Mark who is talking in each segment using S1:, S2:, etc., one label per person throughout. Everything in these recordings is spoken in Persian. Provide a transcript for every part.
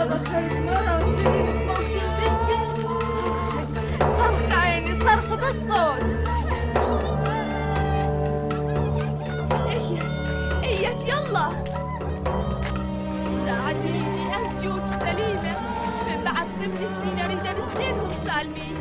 S1: الله خير مرة تريدين تموتين بنتك. صرخي عيني، صرخي بالصوت. ايت يلا ساعديني ارجوك سليمة، من بعد 8 سنين اريد الاثنينهم سالمين.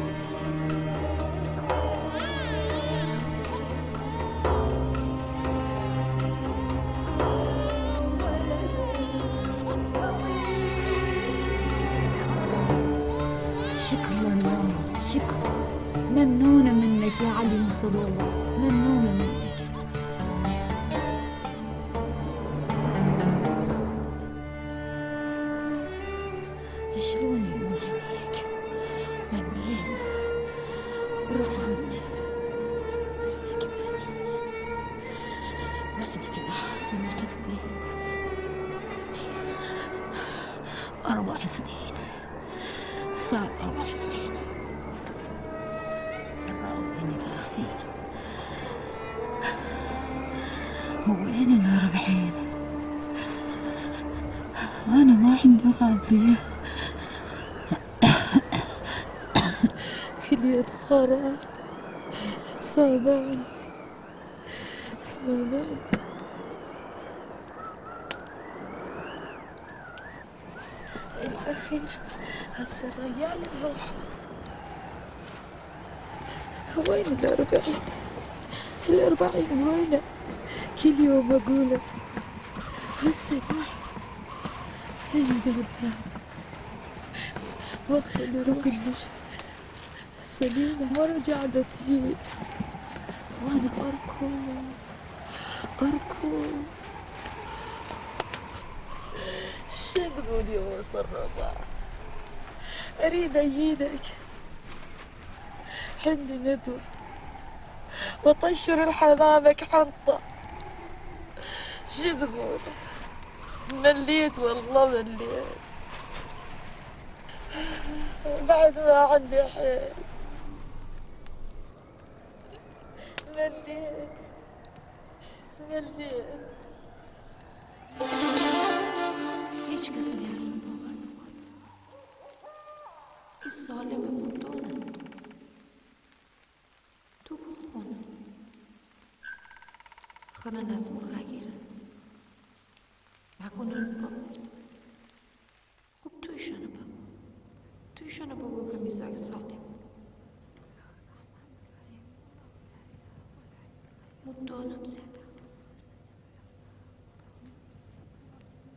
S2: شكرا ماما، شكرا، ممنونة منك يا علي نصر الله، ممنونة منك. شلون يكون عليك؟ منيت ارحمني، عليك ماني زين بعدك ما سمعتني. 4 سنين، صار 4 سنين. الراوين الأخير وين الأربعين؟ أنا ما عندي غابية. كلية خرا صابعني صابعني. الأخير هسه الرجال الروح. وين الأربعين؟ الأربعين وينه؟ كل يوم أقوله هسه روح. الباب وصل كلش سليمة ما رجعت تجي، وأنا أركض. شو تقول يا وصل الرضا؟ أريد أجيلك، عندي ندوة وطشر الحمامك حنطة. شو تقول؟ مليت والله مليت، بعد ما عندي حيل. مليت
S1: هيك قسمي على بابا السالمة مدونة تقول خنا ناس مهاجرة معكون البابا. خب تويشان بابا كميساك سالم مدونة بزيادة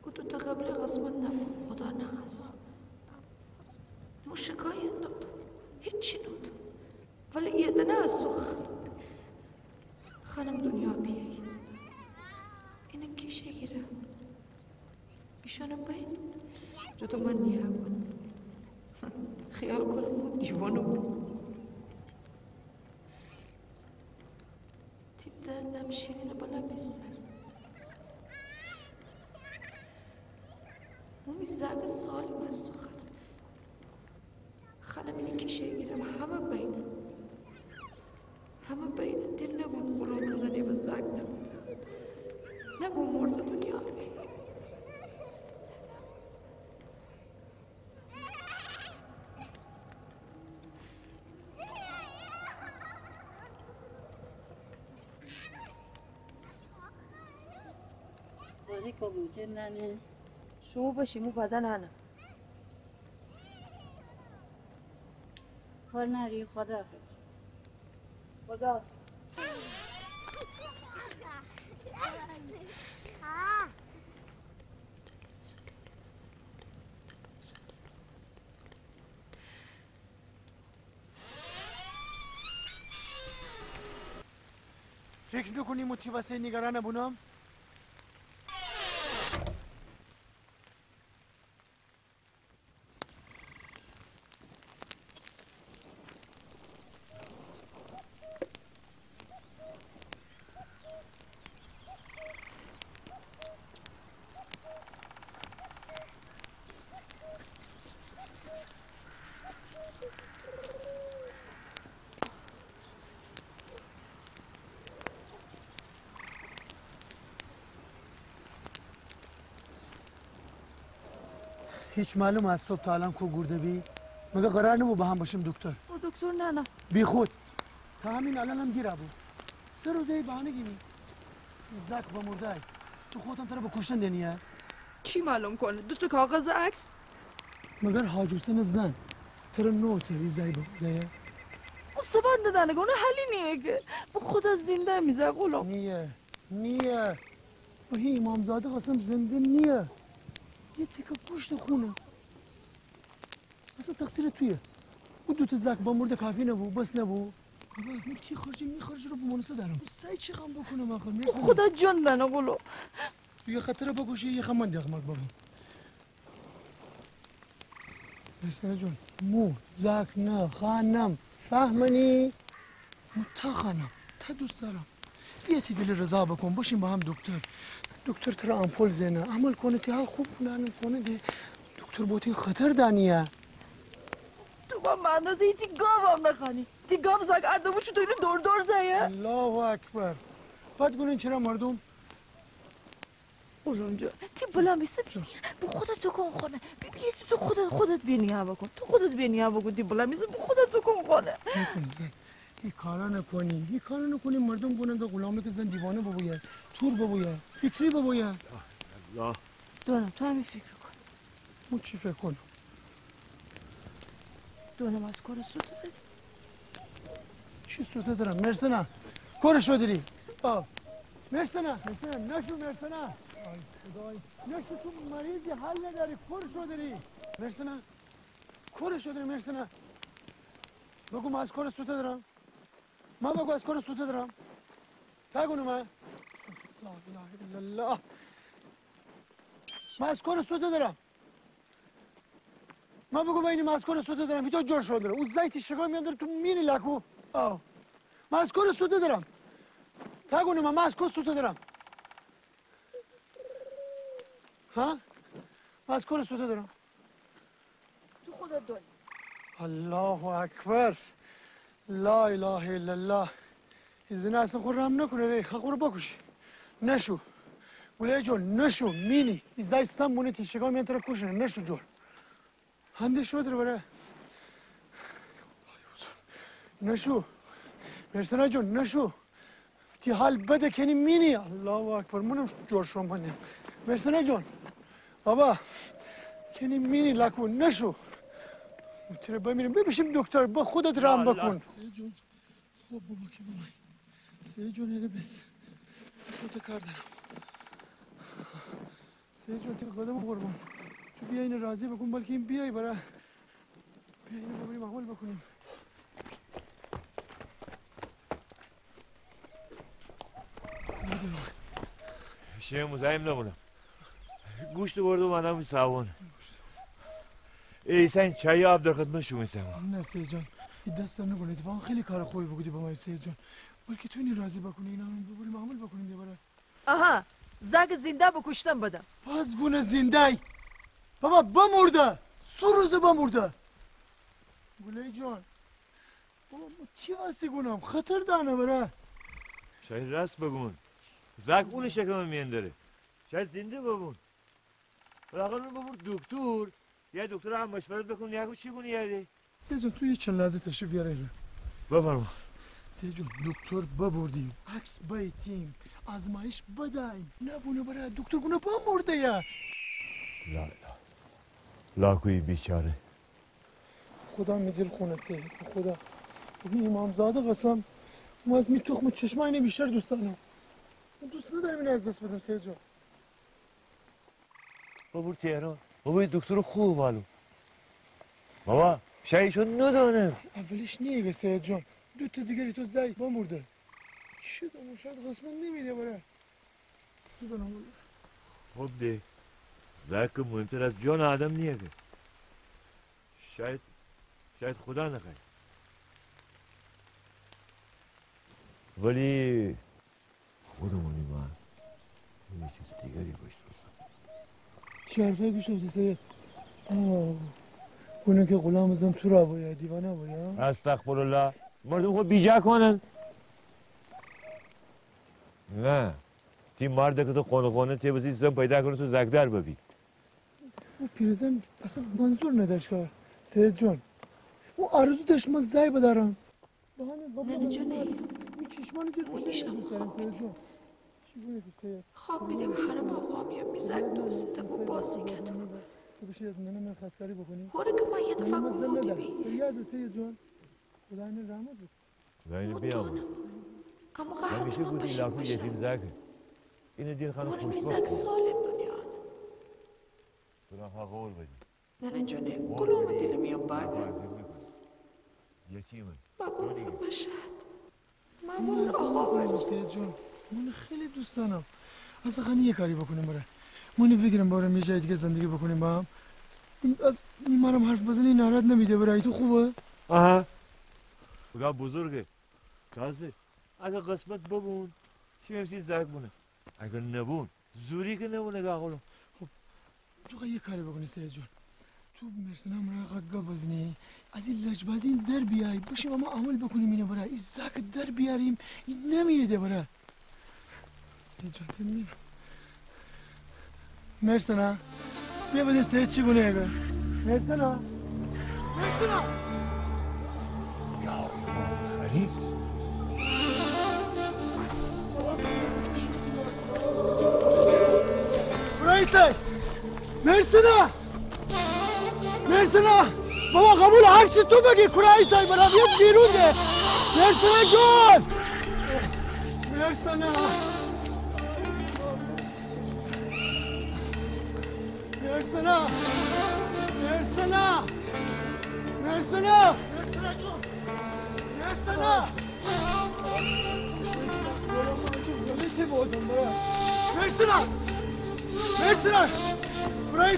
S1: كنتو تقبلي غصبتنا خدا نخص مش شكاية نوت هيتش نوت ولا إيدنا السخ خانم دنيا بيهي إنك كيشي يرى إيشانا بين جو تمني هون خيال كل مود ديوانو تقدر نمشينا بلا بسر مو مزاق الصالم هستو خانم إنك كيشي يرى همه بين دل نقوم خلو مزني مزاقنا نقوم مرد دنيا بي
S3: طريقة بوجناني
S4: شو بشي مو بدن أنا
S3: خورناري خدافز
S4: خدا
S5: فکر نکنی موتیواسه نگران نبونم؟ هیچ معلوم از صبح تا الان کو گرده بی؟ مگه قرار نبود با هم باشیم دکتر؟
S1: او دکتر نه
S5: بی خود تا همین الان هم گیره بود 3 روزه بهانه گیری زک با مرده ای تو خودم تره با کشتن دنیه
S1: کی معلوم کنه 2 کاغذ عکس
S5: مگر حاج حسین زن تره نو تری زی با مرده
S1: او سبند دادنگونه حلی نیه که با خود از زنده میزه غلام
S5: نیه و هی امامزاده قسم زنده نیه یه تیکه گوشت خونه اصلا تقصیر تویه او 2 زک با مرده کافی نبود بس نبود بابا من کی خارجی میخارجی رو به مناسه دارم سعی چی غم بکنم آخر مرسی
S1: خدا جان دنه غلام
S5: یه خطره بکشی یه خمان دیگه بابا مرسنه جون مو زک نه خانم فهمنی مو تا خانم تا دوست دارم یه تی دل رضا بکن باشیم با هم دکتر ترا آمپول زنه عمل کنه تی حال خوب نانم کنه ده دکتر بوتین خطر دانیه
S1: تو با مندازه تی گاو هم نخانی تی گاو زک اردمو چو تو اینو دور زایه
S5: الله اکبر بعد گونین چرا مردم
S1: غلام جان تی بلا میسه بو خودت تو کن خانه بی تو خودت بینیه بکن تو خودت بینیه بکن تی بلا میسه بو خودت تو کن خانه
S5: نکن زن هی کارا نکنی مردم گونن که غلامی که زن دیوانه ببوید تور ببوید فکری ببوید
S6: الله
S1: دونم تو همین فکر کن
S5: مو چی فکر کنم
S1: دونم از کار سوت داری
S5: چی سوته دارم مرسنا کارشو داری مرسنا نشو مرسنا آی خدای نشو تو مریضی حل نداری کارشو داری مرسنا کارشو داری مرسنا بگو من از کار سوته دارم من بگو از کار سوته دارم تگونو من لا اله الا الله من از کار سوته دارم من بگو من اینی من از کار سوته دارم هیچ جور شده دارم اون زیتی شگاه میانداره تو مینی لکو من از کار سوته دارم تگونو من از کار سوته دارم ها من از کار سوته دارم
S1: تو خودت داری
S5: الله اکبر لا اله الا الله ایزنه اصلا خود رم نکنه ری خود رو بکشی نشو گله جون نشو مینی ایزای سم بونه تیشگاه میان تره کشنه نشو جون هنده شو داره بره نشو مرسنه جون نشو تی حال بده کنی مینی الله اکبر منم جور شو منم مرسنه جون بابا کنی مینی لکو نشو تره بمیریم ببیشیم دکتر با خودت رم بکن سه جون خوب بابا که بابا سه جون یه بس اسمت کار دارم سه جون که قدم قربان تو بیا این راضی بکن بلکه این بیای برای بیا اینو ببریم عمل بکنیم
S6: شیه مزایم نمونم گوشت برده و منم سوان ای سن چای آب در خدمت شما میسم
S5: نه سه جان دست نکنه اتفاقا خیلی کار خوبی بگودی با ما سه جان بلکه تو این راضی بکنی اینا رو ببریم عمل بکنیم یه باره
S1: آها زگ زنده بکشتم بدم
S5: باز گونه زنده ای بابا بمرده 3 روزه بمرده گله جان بابا چی واسه گونم خطر دانه بره
S6: شاید راست بگون زک اون شکم مینداره شاید زنده بگون بلاغن رو ببور دکتر یا دکتر هم مشورت بکن یا چی کنی یادی
S5: سه جان تو یه چند لحظه تشریف بیاره ایره
S6: بفرما
S5: سه جان دکتر ببردیم عکس بایتیم آزمایش بدهیم نبونه بره دکتر گونه بمرده یا
S6: لاکوی بیچاره
S5: خدا می دل خونه سه خدا این امامزاده قسم ما از می تخم چشمه اینه بیشتر دوست دارم دوست ندارم اینو از دست بدم سه جان
S6: ببور تهران بابا دکتر خوب بالو بابا شایشون ندانم
S5: اولیش نیه سید جان 2 تا دیگری تو زی بمرده چی دانم شاید قسمت نمیده بره دانم
S6: خب ده زک مهمتر از جان آدم نیه که شاید خدا نخواه ولی خودمونی من یه چیز دیگری باش
S5: چی حرفه بیش افتی سید اونه که غلام بزن تو را باید دیوانه باید
S6: استغفرالله مردم خود بیجا کنن نه تی مرد که تو خونه تی بسی زن پیدا کنه تو زگدر ببی
S5: او پیرزن اصلا منظور نداشت که سید جان او آرزو داشت من زای بدارم
S1: ننه جونه
S5: این چشمانی که
S1: اونیشم خواب میده
S5: چیگونه که سید
S1: خواب میده حرم آقا میام میزک دوسته و بازی کدوم
S5: تو بشی از ننه من خسکاری بکنی
S1: هره که من یه دفعه گموده بی
S5: یاد سید جان خدا این رحمت بکن
S6: ولی بیام
S1: مدونم اما
S6: همیشه
S1: حتما
S6: بودی
S1: باشیم
S6: لاکو
S1: باشه
S6: یتیم زاکه اینو دین خانم
S1: باره
S6: خوش
S1: میزک
S6: بکن
S1: سالم دنیا
S6: برا قول بدی
S1: ننه جونه قلوم دل میام باگه
S6: یتیمه
S1: بابا مشهد من بابا آقا ورد
S5: سید جان من خیلی دوست دارم اصلا خانی یه کاری بکنیم برای من فکرم برای یه جای دیگه زندگی بکنیم با هم از میمارم حرف بزنی ناراحت نمیده برای تو خوبه
S6: آها خدا بزرگه تازه اگه قسمت ببون چی میمسی زرگ بونه اگه نبون زوری که نبونه که آقلو
S5: تو یه کاری بکنی سید جان تو مرسنم را قگا بزنی از این لجبازی در بیای باشیم اما عمل بکنیم اینو برای این زاک در بیاریم این نمیره ده برای سید جان تن میرم مرسنا بیا بده سید چی گونه اگه مرسنا
S6: خری
S5: برای سید مرسنا بابا قبول هر چی تو بگی کرای سای برام بیاد بیرون ده مرسنا جان مرسنا جان مرسنا برای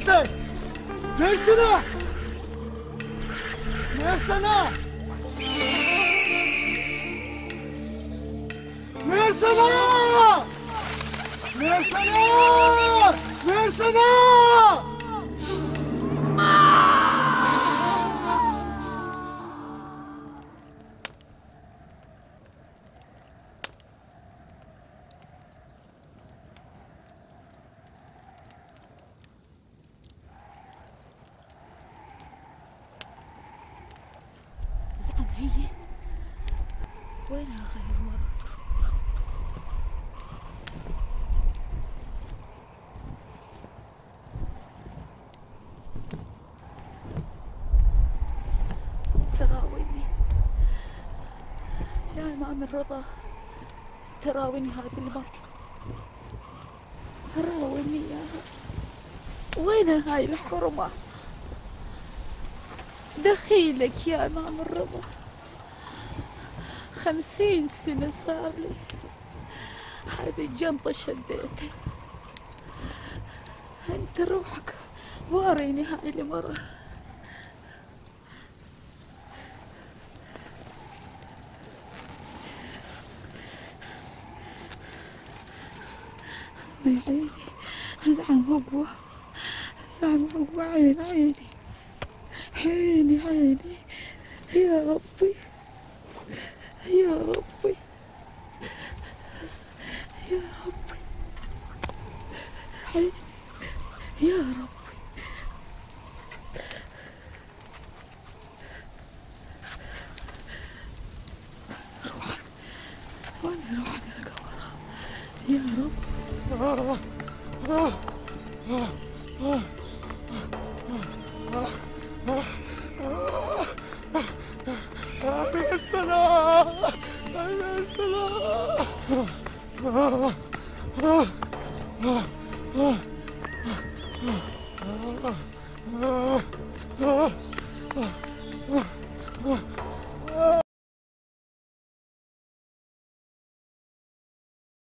S5: سای مرسنا
S2: زعم هي وينها هاي المرة؟ تراويني يا إمام الرضا تراويني هذه المرة تراويني ياها وينها هاي الحرمة؟ دخيلك يا إمام الرضا 50 سنة صار لي هذه الجنطة شديتها انت روحك واريني هاي المرة يا عيني زعم هو عيني يا ربي يا ربي عيني يا ربي روحي لك وراها يا رب
S5: مرسنا